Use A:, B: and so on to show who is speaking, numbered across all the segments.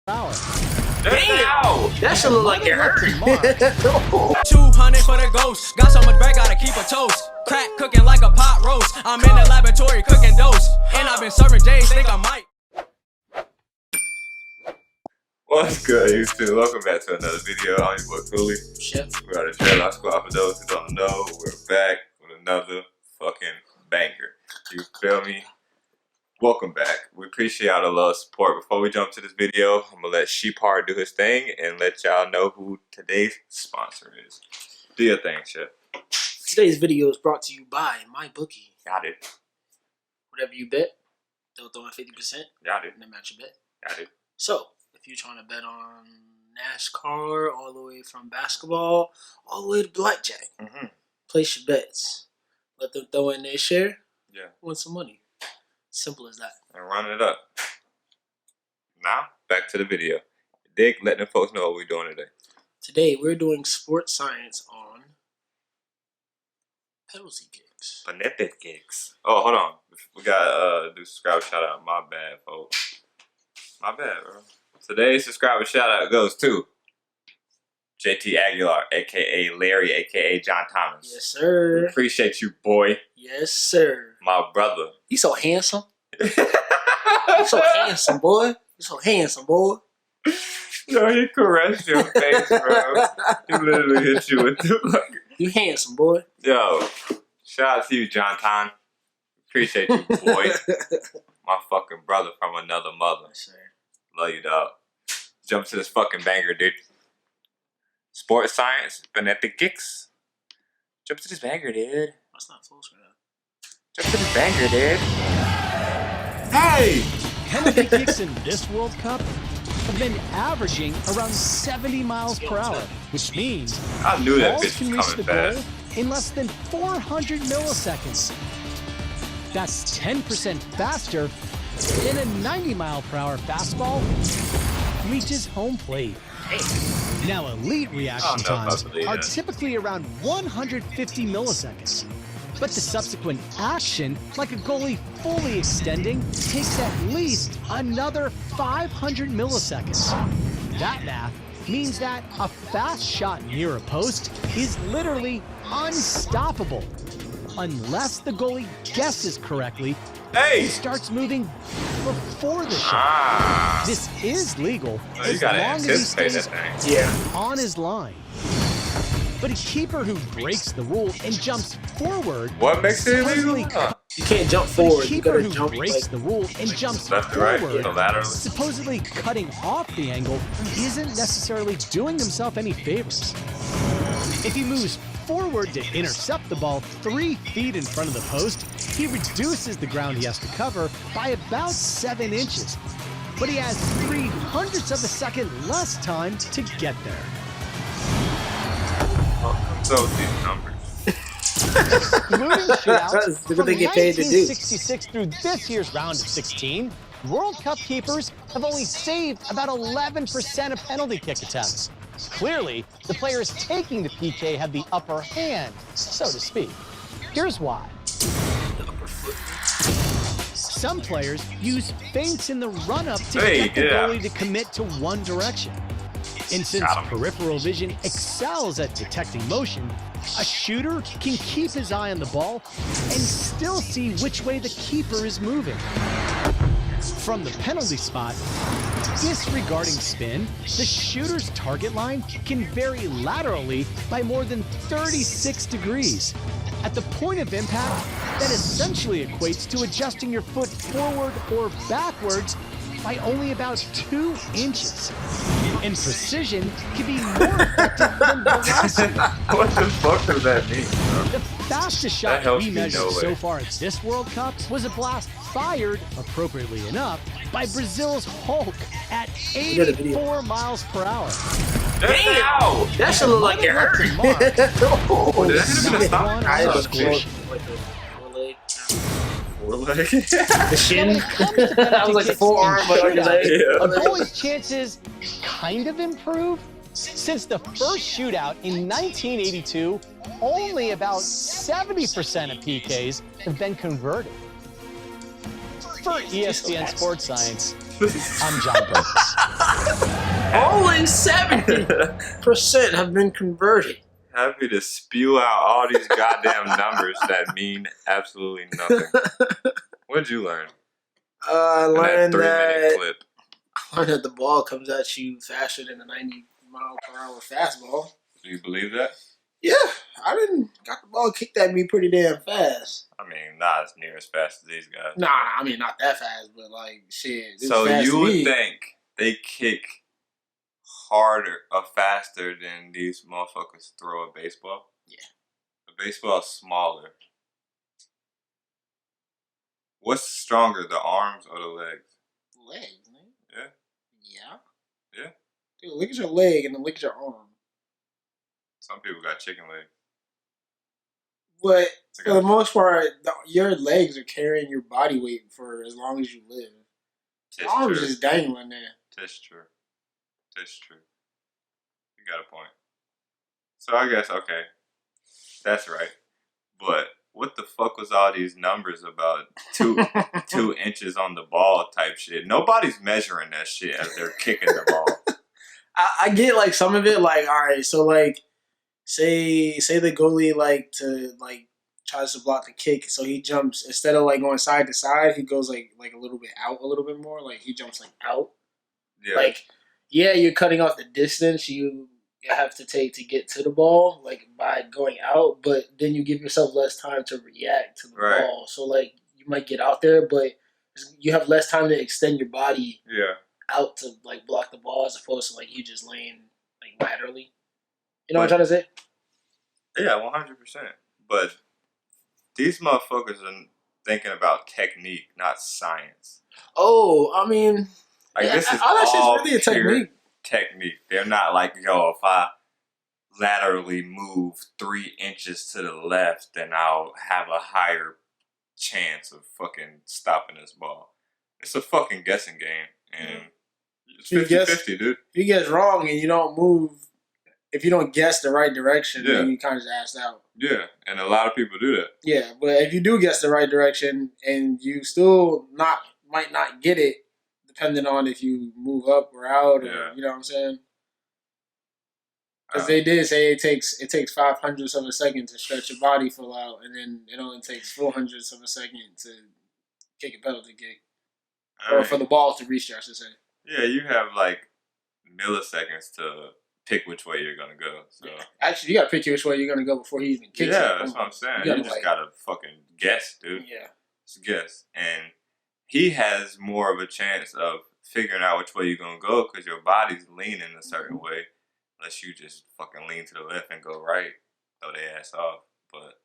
A: Damn!
B: That should look like it hurt.
A: 200 for the ghost. Got so much bread, gotta keep a toast. Crack cooking like a pot roast. I'm in the laboratory cooking dose. And I've been serving J's, think I might.
C: What's good, YouTube? Welcome back to another video. I'm your boy Cooley. We're on the Dreadlocksquad. For those who don't know, we're back with another fucking banger. You feel me? Welcome back. We appreciate all the love support. Before we jump to this video, I'm gonna let Sheephart do his thing and let y'all know who today's sponsor is. Do your thing, Shep.
B: Today's video is brought to you by MyBookie.
C: Got it.
B: Whatever you bet, they'll throw in 50%.
C: Got it.
B: And then match your bet.
C: Got it.
B: So, if you're trying to bet on NASCAR, all the way from basketball, all the way to blackjack, place your bets. Let them throw in their share.
C: Yeah.
B: Win some money. Simple as that.
C: And run it up. Now, back to the video. Dig, letting the folks know what we're doing today.
B: Today, we're doing sports science on penalty kicks.
C: Penalty kicks. Oh, hold on. We got do subscriber shout out. My bad, folks. My bad, bro. Today's subscriber shout out goes to JT Aguilar, aka Larry, aka John Thomas.
B: Yes, sir.
C: We appreciate you, boy.
B: Yes, sir.
C: My brother.
B: You so handsome. You so handsome, boy. You so handsome, boy.
C: Yo, he caressed your face, bro. He literally hit you with the fucking...
B: You handsome, boy.
C: Yo, shout out to you, John Tom. Appreciate you, boy. My fucking brother from another mother.
B: Yes, sir.
C: Love you, dog. Jump to this fucking banger, dude. Sports science, phonetic kicks. Jump to this banger, dude.
B: That's not close right now.
C: Jump to this banger, dude. Hey!
A: Penalty kicks in this World Cup have been averaging around 70 miles per hour, which means
C: I knew that
A: balls
C: bitch
A: can
C: was
A: reach the
C: coming
A: goal
C: fast.
A: in less than 400 milliseconds. That's 10% faster than a 90 mile per hour fastball reaches home plate. Now, elite reaction times are typically around 150 milliseconds. But the subsequent action, like a goalie fully extending, takes at least another 500 milliseconds. That math means that a fast shot near a post is literally unstoppable. Unless the goalie guesses correctly, he starts moving before the shot. This is legal as long as he stays on his line. But a keeper who breaks the rule and jumps forward...
C: What makes it illegal?
B: You can't jump forward.
A: A keeper who breaks the rule and jumps
C: left to
A: forward,
C: right,
A: supposedly cutting off the angle, isn't necessarily doing himself any favors. If he moves forward to intercept the ball 3 feet in front of the post, he reduces the ground he has to cover by about 7 inches. But he has 3/100ths of a second less time to get there.
C: So these numbers.
A: Excluding shootouts from
B: they get paid to do.
A: 1966 through this year's round of 16, World Cup keepers have only saved about 11% of penalty kick attempts. Clearly, the players taking the PK have the upper hand, so to speak. Here's why. Some players use feints in the run-up to get the goalie to commit to one direction. And since peripheral vision excels at detecting motion, a shooter can keep his eye on the ball and still see which way the keeper is moving. From the penalty spot, disregarding spin, the shooter's target line can vary laterally by more than 36 degrees. At the point of impact, that essentially equates to adjusting your foot forward or backwards by only about 2 inches. And precision can be more effective than velocity.
C: What the fuck does that mean, bro?
A: The fastest shot we measured so far at this World Cup was a blast fired, appropriately enough, by Brazil's Hulk at 84 miles per hour.
B: Damn! That should look like it hurt. The shin. That was like a forearm, but like a leg.
A: A goalie's chances kind of improve. Since the first shootout in 1982, only about 70% of PKs have been converted. For ESPN Sports Science, I'm John Burks.
B: Only 70% have been converted.
C: Happy to spew out all these goddamn numbers that mean absolutely nothing. What'd you learn?
B: I learned
C: in that 3-minute clip.
B: I learned that the ball comes at you faster than a 90-mile-per-hour fastball.
C: Do you believe that?
B: Yeah, got the ball kicked at me pretty damn fast.
C: I mean, not as near as fast as these guys.
B: Nah, I mean not that fast, but like shit.
C: So you would think they kick harder or faster than these motherfuckers throw a baseball?
B: Yeah.
C: The baseball is smaller. What's stronger, the arms or the legs?
B: Legs, man.
C: Yeah.
B: Yeah.
C: Yeah.
B: Dude, look at your leg and then look at your arm.
C: Some people got chicken legs.
B: But for the most part, your legs are carrying your body weight for as long as you live. Your arms just dangling there.
C: That's true. That's true. You got a point. So I guess, okay, that's right. But what the fuck was all these numbers about 2 inches on the ball type shit? Nobody's measuring that shit as they're kicking the ball.
B: I get like some of it, like, all right, so like say the goalie tries to block the kick, so he jumps instead of like going side to side, he goes like a little bit out, a little bit more, like he jumps like out.
C: Yeah.
B: Like, yeah, you're cutting off the distance you have to take to get to the ball, like by going out, but then you give yourself less time to react to the ball. So like you might get out there, but you have less time to extend your body out to like block the ball as opposed to like you just laying like laterally. You know what I'm trying to say? Yeah,
C: 100%. But these motherfuckers are thinking about technique, not science.
B: Oh, I mean,
C: like this is
B: all that
C: all
B: shit's really a
C: technique. They're not like, yo, if I laterally move 3 inches to the left, then I'll have a higher chance of fucking stopping this ball. It's a fucking guessing game, and it's 50-50, dude.
B: If you guess wrong and you don't move, if you don't guess the right direction, then you kind of just assed out.
C: Yeah, and a lot of people do that.
B: Yeah, but if you do guess the right direction and you still might not get it, depending on if you move up or out, or you know what I'm saying? Because they did say it takes 0.05 of a second to stretch your body full out, and then it only takes 0.04 of a second to kick a penalty kick, or for the ball to reach there, I should say.
C: Yeah, you have like milliseconds to pick which way you're gonna go. So
B: actually, you gotta pick which way you're gonna go before he even kicks.
C: Yeah, that's what I'm saying. You just gotta fucking guess, dude.
B: Yeah,
C: just guess, and he has more of a chance of figuring out which way you're gonna go because your body's leaning a certain way. Unless you just fucking lean to the left and go right, throw their ass off. But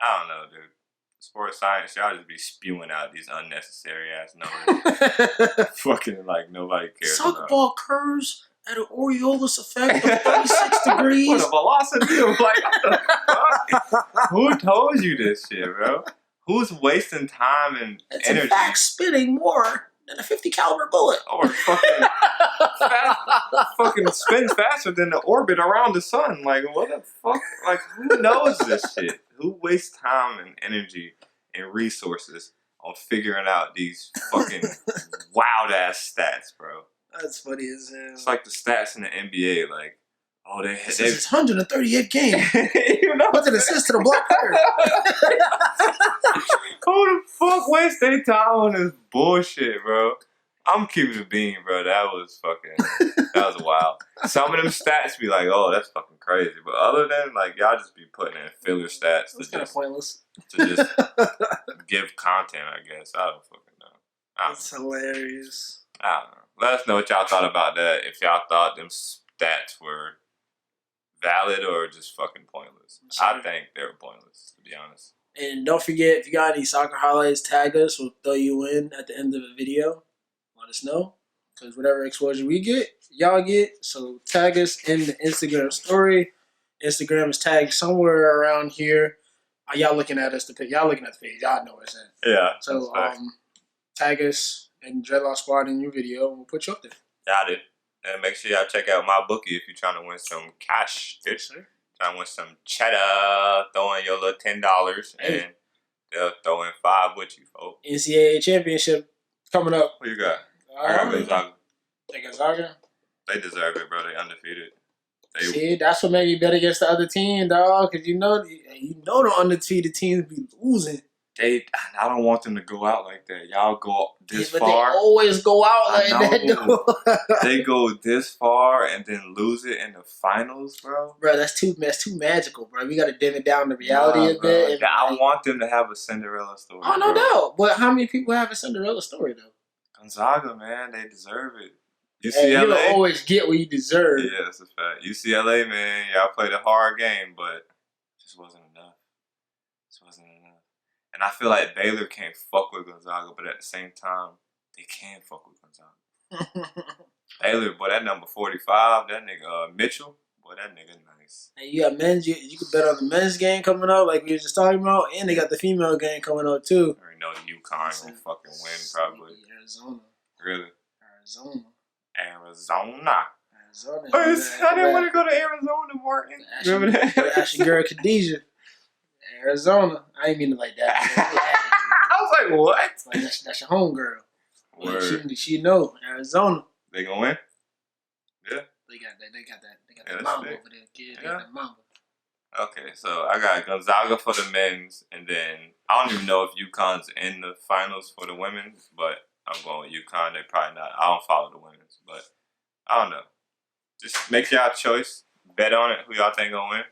C: I don't know, dude. Sports science, y'all just be spewing out these unnecessary ass numbers. Fucking like nobody cares.
B: Soccer ball curves at an Aureolus effect of 36 degrees.
C: What a velocity of like, what the fuck? Who told you this shit, bro? Who's wasting time and energy?
B: It's in fact spinning more than a 50 caliber bullet.
C: Or fucking spins faster than the orbit around the sun. Like, what the fuck? Like, who knows this shit? Who wastes time and energy and resources on figuring out these fucking wild ass stats, bro?
B: That's funny as hell.
C: It's like the stats in the NBA, like, oh,
B: it's 138 games.
C: You know,
B: what's an assist to the block player?
C: Who the fuck wastes their time on this bullshit, bro? I'm keeping it bean, bro. That was wild. Some of them stats be like, oh, that's fucking crazy. But other than, like, y'all just be putting in filler stats.
B: That's kind of pointless.
C: To just give content, I guess. I don't fucking know.
B: That's hilarious.
C: I don't know. Let us know what y'all thought about that. If y'all thought them stats were valid or just fucking pointless. Sure. I think they were pointless, to be honest.
B: And don't forget, if you got any soccer highlights, tag us. We'll throw you in at the end of the video. Let us know. Because whatever exposure we get, y'all get. So tag us in the Instagram story. Instagram is tagged somewhere around here. Y'all looking at us, y'all looking at the page. Y'all know where it's at.
C: Yeah.
B: So tag us and Dreadlocksquad in your video, and we'll put you up there.
C: Got it. And make sure y'all check out my bookie if you're trying to win some cash.
B: Yes, sir.
C: Trying to win some cheddar, throw in your little $10 and they'll throw in 5 with you, folks.
B: NCAA championship coming up.
C: Who you got? I got Gonzaga.
B: They Gonzaga?
C: They deserve it, bro. They undefeated.
B: See, that's what made me bet against the other team, dog. Because you know the undefeated teams be losing.
C: I don't want them to go out like that. Y'all go this
B: but
C: far.
B: They always go out like that, though.
C: They go this far and then lose it in the finals, bro.
B: Bro, that's too magical, bro. We got to dim it down to reality a bit. And
C: I want them to have a Cinderella story.
B: Oh, no doubt. But how many people have a Cinderella story, though?
C: Gonzaga, man, they deserve it.
B: UCLA, you don't always get what you deserve.
C: Yeah, that's a fact. UCLA, man, y'all played a hard game, but it just wasn't enough. And I feel like Baylor can't fuck with Gonzaga, but at the same time, they can fuck with Gonzaga. Baylor, boy, that number 45, that nigga Mitchell, boy, that nigga nice.
B: And you got men's, you can bet on the men's game coming up, like we were just talking about, and they got the female game coming up too.
C: I already know UConn gonna fucking win, probably.
B: Arizona.
C: Really?
B: Arizona.
C: I didn't want to go to Arizona, Martin. Remember that?
B: That's your girl Khadijah. Arizona. I ain't mean it like that.
C: I was like, what?
B: Like, that's your home girl.
C: Word.
B: She know Arizona.
C: They gonna win? Yeah.
B: They got that mamba over there, kid. They got that mamba.
C: Okay, so I got Gonzaga for the men's, and then I don't even know if UConn's in the finals for the women's, but I'm going with UConn. They probably not. I don't follow the women's, but I don't know. Just make y'all choice. Bet on it. Who y'all think gonna win?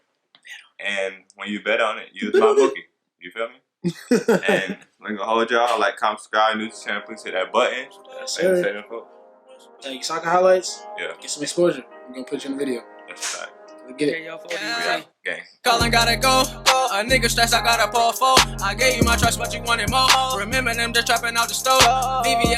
C: And when you bet on it, use my bookie. You feel me? And we're gonna hold y'all. Like, comment, subscribe, new channel. Please hit that button.
B: Take soccer highlights.
C: Yeah.
B: Get some exposure. I'm gonna put you in the video.
C: That's right.
B: Get it.
C: Yeah. Gang.
D: Calling gotta go. A nigga stress, I gotta pour for. I gave you my trust, but you wanted more. Remember them just trapping out the store. VVS.